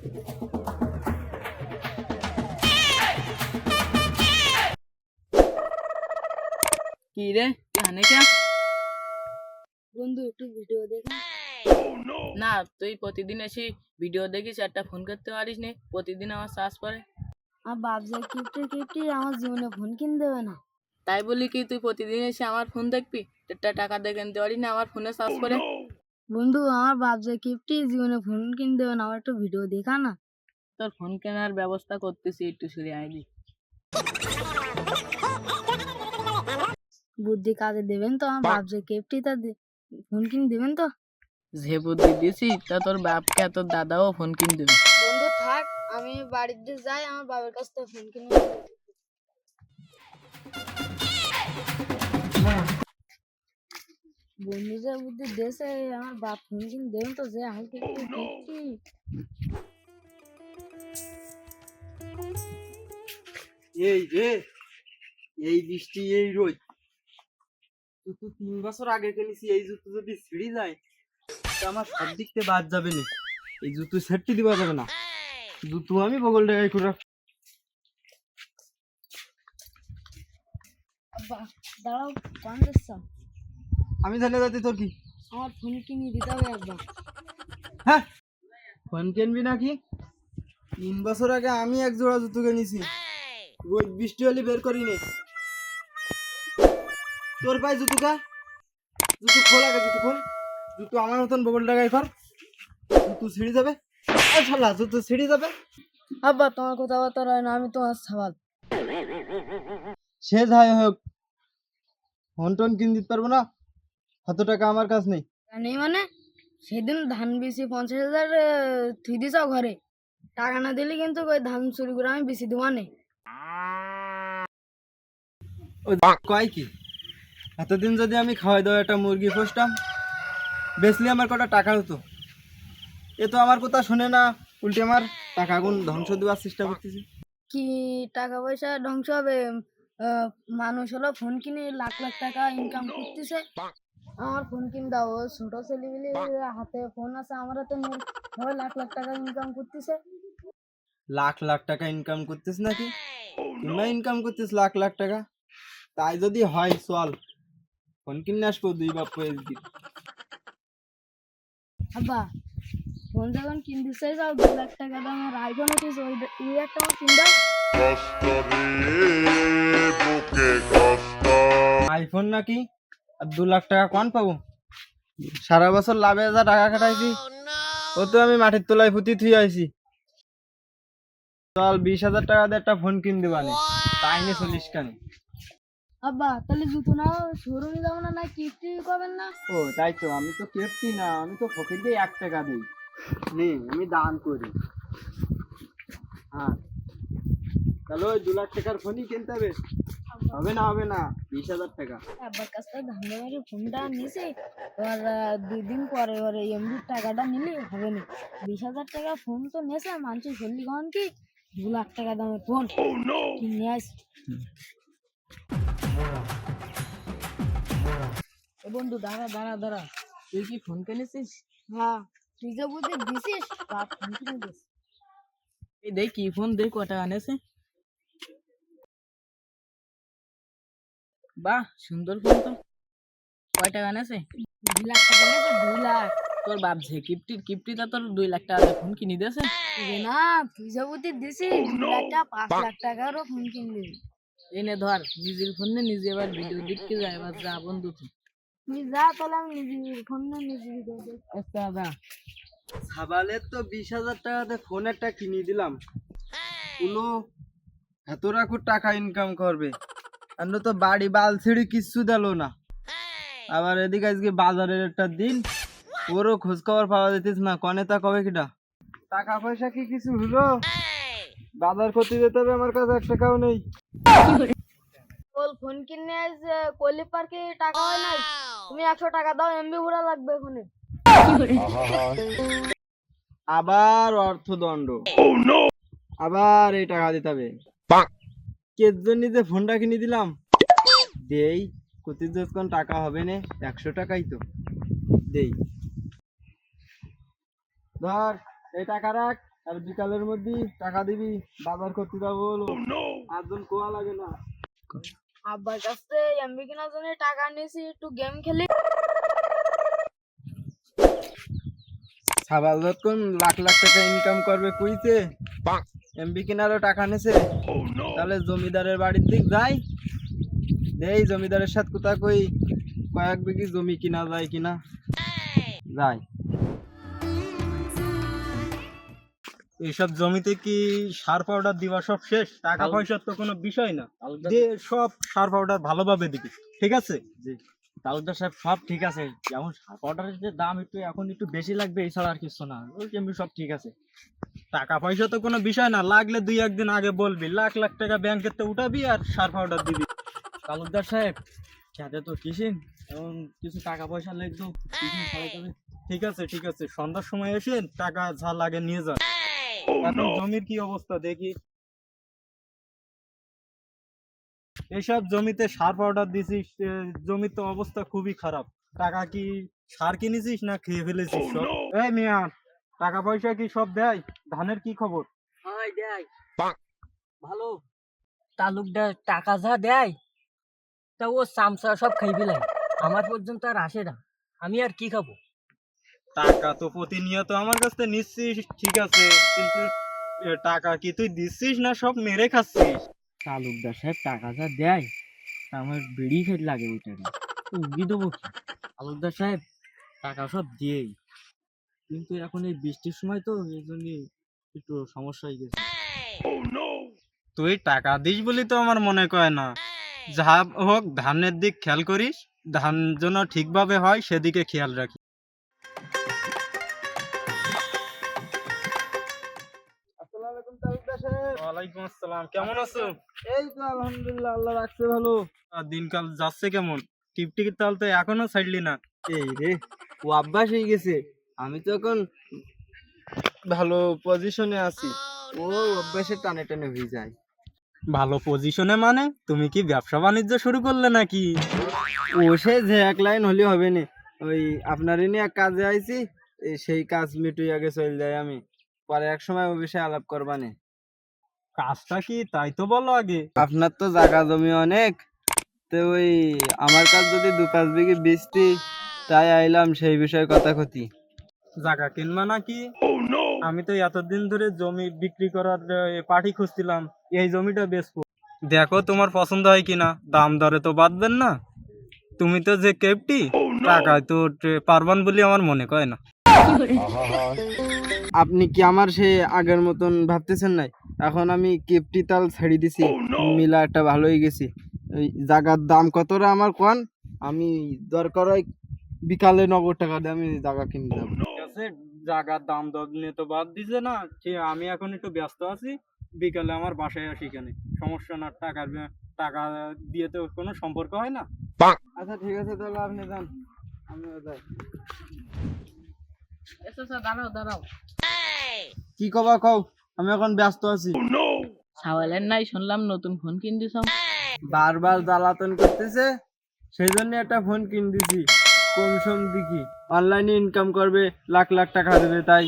কি রে এখানে কে? বন্ধু একটু ভিডিও দেখ। না, তুই প্রতিদিন এসে ভিডিও দেখিস, একটা ফোন করতে পারিস নি? প্রতিদিন আমার চার্জ পড়ে। আমার বাপ যা কিপটে আমার জীবনে ফোন কিনে দেবে না। তাই বলি কি তুই প্রতিদিন এসে আমার ফোন দেখবি? একটা টাকা দিয়ে কিনতে পারিস না আমার ফোনে চার্জ পড়ে? বন্ধু আমার বাপ যা কিপটে জীবনে ফোন কিনে দেবে না, আমার একটু ভিডিও দেখা না। তোর ফোন কেনার ব্যবস্থা করতেছি, একটু সরে আইবি। বুদ্ধি কাজে দেবেন তো? আমার বাপ যা কিপটে তা ফোন কিনে দেবেন তো? যে বুদ্ধি দিছি তা তোর বাপকে তোর দাদাও ফোন কিনে দেবে। বন্ধু থাক, আমি বাড়িতে যাই, আমার বাবার কাছ থেকে ফোন কিনে বন্ধু যা বুদ্ধি দেশে আমার বাপ ফোন কিনে দেবেন তো, যে আমি কিপটে। এই রে, এই বৃষ্টি এই রোদ, তুই তো 3 বছর আগে কিনেছি এই জুতো, যদি ছিঁড়ে যায় তো আমার সব দিক থেকে বাদ যাবে না। এই জুতো সেটটি দিবা যাবে না, জুতো আমি বগল টাকায় করে আব্বা দাঁড়াও, কোন যাচ্ছ? আমি জানে যাতে তোর কি? আমার ফোন কিনে দিতে হবে আব্বা। হ্যাঁ, ফোন কিনবি নাকি? 3 বছর আগে আমি এক জোড়া জুতো কিনেছি, রোদ বৃষ্টি হলে বের করি নে। তোর পায়ে জুতো কা? জুতো খোল আগে, জুতো খোল। জুতো আমার মতন বগল টাকায় কর, জুতো ছিঁড়ে যাবে। শালা জুতো ছিঁড়ে যাবে। আব্বা তোমার কথাবার্তা হয় না, আমি তোমার সওয়াল। সে যাই হোক, ফোন টোন কিনে দিতে পারবো না, কত টাকা আমার কাছে নেই। নেই মানে? সেদিন ধান বেশি 50,000 থুই দিছ ঘরে, টাকা না দিলে কিন্তু ওই ধান চুরি করে আমি বেশি দেওয়া নেই। ও কয় কি, এতদিন যদি আমি খাওয়াই দাওয়া একটা মুরগি পুষতাম, বেচলে আমার কটা টাকা হতো। এ তো আমার কথা শুনে না, উল্টে আমার টাকা গুণ ধ্বংস দেওয়ার চেষ্টা করতেছি। কি টাকা পয়সা ধ্বংস হবে? মানুষ হলো ফোন কিনে লাখ লাখ টাকা ইনকাম করতেছে। আমার ফোন কিনে দাও, ও ছোট ছেলেমেলে হাতে ফোন আছে, আমার হাতে নেই, সবাই লাখ লাখ টাকা ইনকাম করতেছে। লাখ লাখ টাকা ইনকাম করতেছ নাকি? তোমরা ইনকাম করতেছ লাখ লাখ টাকা? তাই যদি হয় চল, ফোন কিনে আসবো 2 বাপ আব্বা ফোন যখন কিনতে চাই যাও, 2 লাখ টাকা দামের আইফোন হচ্ছে, ওই একটা আমার কিন দাও। আইফোন নাকি? আর 2 লাখ টাকা কোন পাবো? সারা বছর লাভে যা টাকা খাটাইছি ও তো আমি মাটির তলায় পুঁতি থুই আইছি। চল 20,000 টাকা দিয়ে একটা ফোন কিন দিবানে, তাই নিয়ে চলিস কেন? আব্বা তাহলে জুতো নাও, শোরুমে যাবো না, না কিস্তি করবেন না? ও তাই তো, আমি তো কেপটি না, আমি তো ফকিরকে 1 টাকা দিই, নে আমি দান করি। হ্যাঁ, তাহলে ওই 2 লাখ টাকার ফোনই কিনতে হবে? হবে না, হবে না, 20,000 টাকা। আব্বার কাছ থেকে ধান্দা মেরে ফোনটা নিছি, এবার 2 দিন পরে এবার এমবি টাকাটা নিলে হবে না। 20,000 টাকা ফোন তো নেছে, মানুষের চল্লি কখন কি 2 লাখ টাকা দামের ফোন কিনে আসি। এ বন্ধু দাঁড়া দাঁড়া দাঁড়া, তুই কি ফোন কিনেছিস? হ্যাঁ, তুই যে বুদ্ধি দিছিস বাপ ফোন কিনে দিস। এই দেখ কি ফোন, দেখ কটা আনেছে। বাহ সুন্দর ফোন তো, কয় টাকা আনেছে? 2 লাখ টাকা নেছে, 2 লাখ। তোর বাপ যে কিপ্টিটা তোর 2 লাখ টাকা দিয়ে ফোন কিনে দিয়েছে? না, তুই যে বুদ্ধি দিছিস 2 লাখ টাকা, 5 লাখ টাকারও ফোন কিনে দিবি। এনে ধর, নিজের ফোন নে নিজে এবার ভিডিও দেখতে যায়, এবার যা বন্ধু তুই। তুই যা, তাহলে আমি নিজের ফোন নিয়ে নিজে ভিডিও দেখি। আচ্ছা দা। সাবালের তো 20,000 টাকাতে ফোন একটা কিনে দিলাম, কোনো এত রাখো টাকা ইনকাম করবে, আমরা তো বাড়ি বাল ছিঁড়ি কিচ্ছু দিল না। আবার এদিকে আজকে বাজারের একটা দিন, ওরও খোঁজ খবর পাওয়া যেতিস না, কনে তা কবে কিটা টাকা পয়সা কি কিছু হলো? বাজার করতে যেতে হবে, আমার কাছে 1 টাকাও নেই। ওল ফোন কিনে আজ কোহলি পার্কে টাকা হয় নাই, তুমি 100 টাকা দাও, এমবি ভরা লাগবে এখানে। আবার অর্থদণ্ড, আবার এই টাকা দিতে হবে। কের জন্য যে ফোনটা কিনে দিলাম, দেই কত যখন টাকা হবে না, 100 টাকাই তো দেই। ধর এই টাকা রাখ, আর বিকালের মধ্যে টাকা দিবি, বাজার করতে যাবো হলো। আটজন কোয়া লাগে না। আব্বার কাছে এমবি কেনার জন্য টাকা নিয়েছি, একটু গেম খেলি। সাবাল যখন লাখ লাখ টাকা ইনকাম করবে কইছে, এমবি কেনারও টাকা নেছে, তাহলে জমিদারের বাড়ির দিক যাই, এই জমিদারের সাথে কোথা কই কয়েক বিঘি জমি কিনা যায় কিনা যাই। এইসব জমিতে কি সার পাউডার দিবা সব শেষ? টাকা পয়সার তো কোনো বিষয় না, দিয়ে সব সার পাউডার ভালোভাবে দিবি, ঠিক আছে? তালুকদার সাহেব সব ঠিক আছে, যেমন পাউডারের যে দাম একটু এখন একটু বেশি লাগবে, এছাড়া আর কিছু না, ওই এমনি সব ঠিক আছে। টাকা পয়সা তো কোনো বিষয় না, লাগলে 2-1 দিন আগে বলবি, লাখ লাখ টাকা ব্যাংকের তো উঠাবি আর সার পাউডার দিবি। তালুকদার সাহেব খেতে তো কিসিন, এখন কিছু টাকা পয়সা লাগতো, কিসিন চালাতে হবে। ঠিক আছে ঠিক আছে, সন্ধ্যার সময় এসে টাকা যা লাগে নিয়ে যা। এখন জমির কি অবস্থা দেখি। এইসব জমিতে সার পাউডার দিছিস, জমির তো অবস্থা খুবই খারাপ। টাকা কি সার কিনেছিস না খেয়ে ফেলেছিস সব? এই মিয়া, টাকা পয়সা কি সব দেয়? ধানের কি খবর? হয় দেয় ভালো, তালুকদার টাকা যা দেয় তা ও চামচা সব খাই ফেলাই, আমার পর্যন্ত আর আসে না, আমি আর কি খাবো? টাকা তো প্রতিনিয়ত আমার কাছ থেকে নিচ্ছিস, ঠিক আছে, কিন্তু টাকা কি তুই দিচ্ছিস না সব মেরে খাচ্ছিস? তালুকদার সাহেব টাকা যা দেয় তা আমার বিড়ি খেতে লাগে, ওই টাকা উগি দেবো কি? তালুকদার সাহেব টাকা সব দিয়েই, কিন্তু এখন এই বৃষ্টির সময় তো এই জন্য একটু সমস্যা হয়ে গেছে। তুই টাকা দিস বলি তো আমার মনে কয় না, যা হোক ধানের দিক খেয়াল করিস, ধান যেন ঠিকভাবে হয় সেদিকে খেয়াল রাখি। আসসালামু আলাইকুম তালুকদার সাহেব। ওয়ালাইকুম আসসালাম, কেমন আছো? এই তো আলহামদুলিল্লাহ, আল্লাহ রাখছে ভালো। আর দিনকাল যাচ্ছে কেমন? টিপটিকির তাল তো এখনো ছাড়লি না। এই রে, ও অভ্যাস হয়ে গেছে, আমি তো এখন ভালো পজিশনে আছি, ও অভ্যাসে টানে টানে হয়ে যায়। ভালো পজিশনে মানে তুমি কি ব্যবসা বাণিজ্য শুরু করলে নাকি? ও সে যে এক লাইন হলে হবে না, ওই আপনারই নিয়ে এক কাজে আইছি, সেই কাজ মিটুই আগে চলে যায়, আমি পরে এক সময় ও বিষয়ে আলাপ করবানে। কাজটা কি তাই তো বলো আগে। আপনার তো জায়গা জমি অনেক, তো ওই আমার কাজ যদি 2-5 বিঘি বেচতি, তাই আইলাম সেই বিষয়ে কথা কতি। জায়গা কিনবা নাকি? আমি তো এতদিন ধরে জমি বিক্রি করার পার্টি খুঁজছিলাম, এই জমিটা বেচবো, দেখো তোমার পছন্দ হয় কিনা, দাম দরে তো বাঁধবেন না, তুমি তো যে কেপটি, টাকায় তো পারবান বলে আমার মনে কয় না। আপনি কি আমার সে আগের মতন ভাবতেছেন নাই? এখন আমি কেপটি তাল ছেড়ে দিছি, মিলা একটা ভালো হয়ে গেছি। ওই জায়গার দাম কতটা আমার কোন, আমি দরকার হয় বিকালে নগদ টাকা দিয়ে আমি জায়গা কিনে যাবো। ঠিক আছে, জায়গার দাম দর নিয়ে তো বাদ দিছে না, ঠিক আমি এখন একটু ব্যস্ত আছি, বিকালে আমার বাসায় আসি, কেনে সমস্যা না, টাকা দিয়ে তো কোনো সম্পর্ক হয় না। আচ্ছা ঠিক আছে, তাহলে আপনি যান, আমিও যাই। দাঁড়াও দাঁড়াও, কি কবা কও, আমি এখন ব্যস্ত আছি। সাওয়ালের নাই শুনলাম নতুন ফোন কিন দিছ? বারবার জ্বালাতন করতেছে, সেই জন্য একটা ফোন কিনে দিছি, কম সম দিকি, অনলাইনে ইনকাম করবে, লাখ লাখ টাকা দেবে, তাই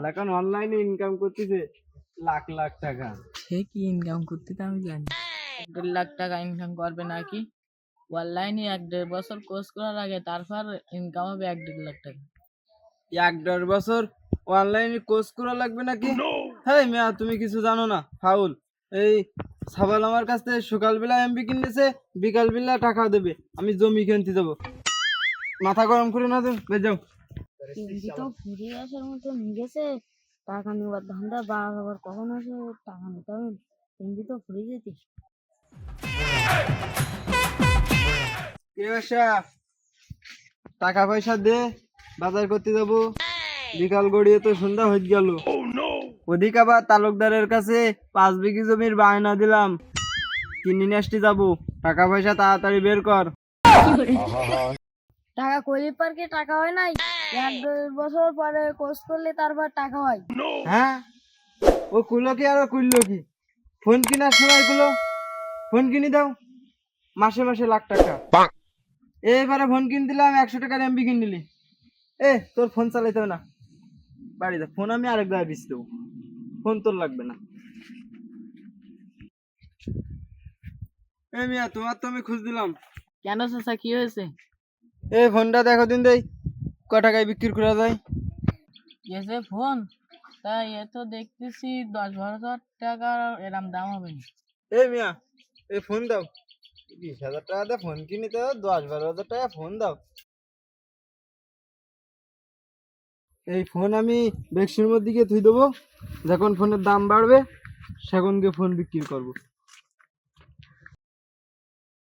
এখন অনলাইনে ইনকাম করতেছে লাখ লাখ টাকা। সে কি ইনকাম করতে তা আমি জানি। 1.5 লাখ টাকা ইনকাম করবে নাকি? অনলাইনে 1-1.5 বছর কোর্স করার আগে তারপর ইনকাম হবে 1-1.5 লাখ টাকা। 1-1.5 বছর অনলাইনে কোর্স করা লাগবে নাকি? হ্যাঁ মিয়া, তুমি কিছু জানো না, ফাউল। এই সাবাল আমার কাছ থেকে সকালবেলা এমবি কিনেছে, বিকালবেলা টাকা দেবে, আমি জমি কিনতে যাবো। মাথা গরম করে না তো, যাও। এমবি তো ফিরে আসার মতো নিয়ে গেছে, টাকা নেওয়ার ধান্দা, বা আবার কখন আসে টাকা নিতে হবে, এমবি তো ফিরে যেতে। কে বাসা, টাকা পয়সা দে, বাজার করতে যাবো, বিকাল গড়িয়ে তো সন্ধ্যা হয়ে গেল। ওদিক আবার তালুকদারের কাছে 5 বিঘি জমির বায়না দিলাম, কিনে নিয়ে আসতে যাবো, টাকা পয়সা তাড়াতাড়ি বের কর। টাকা কইলে পার্কে টাকা হয় নাই, 1-1.5 বছর পরে কোর্স করলে তারপর টাকা হয়। হ্যাঁ, ও কুলো কি আর কুললো কি, ফোন কেনার সময় কুলো, ফোন কিনে দাও, মাসে মাসে লাখ টাকা। এবারে ফোন কিনে দিলাম, 100 টাকার এমবি কিনে নিলি, তোর ফোন চালাইতে হবে না, বাড়িতে ফোন আমি আরেক জায়গায় বেচে দেবো, ফোন তোর লাগবে না। এই মিয়া, তোমার তো আমি খুঁজ দিলাম। কেন চাচা, কি হয়েছে? এই ফোনটা দেখো দিন দেই, ক টাকায় বিক্রি করা যায়। এসে ফোন, তাই এ তো দেখতেছি 10-12 হাজার টাকার এরম দাম হবে না। এই মিয়া, এই ফোন দাও। 20,000 টাকা দিয়ে ফোন কিনি তো 10-12 হাজার টাকা ফোন দাও। এই ফোন আমি বেক্সির মধ্যে গিয়ে থুই দেবো, যখন ফোনের দাম বাড়বে সেখন গিয়ে ফোন বিক্রি করবো।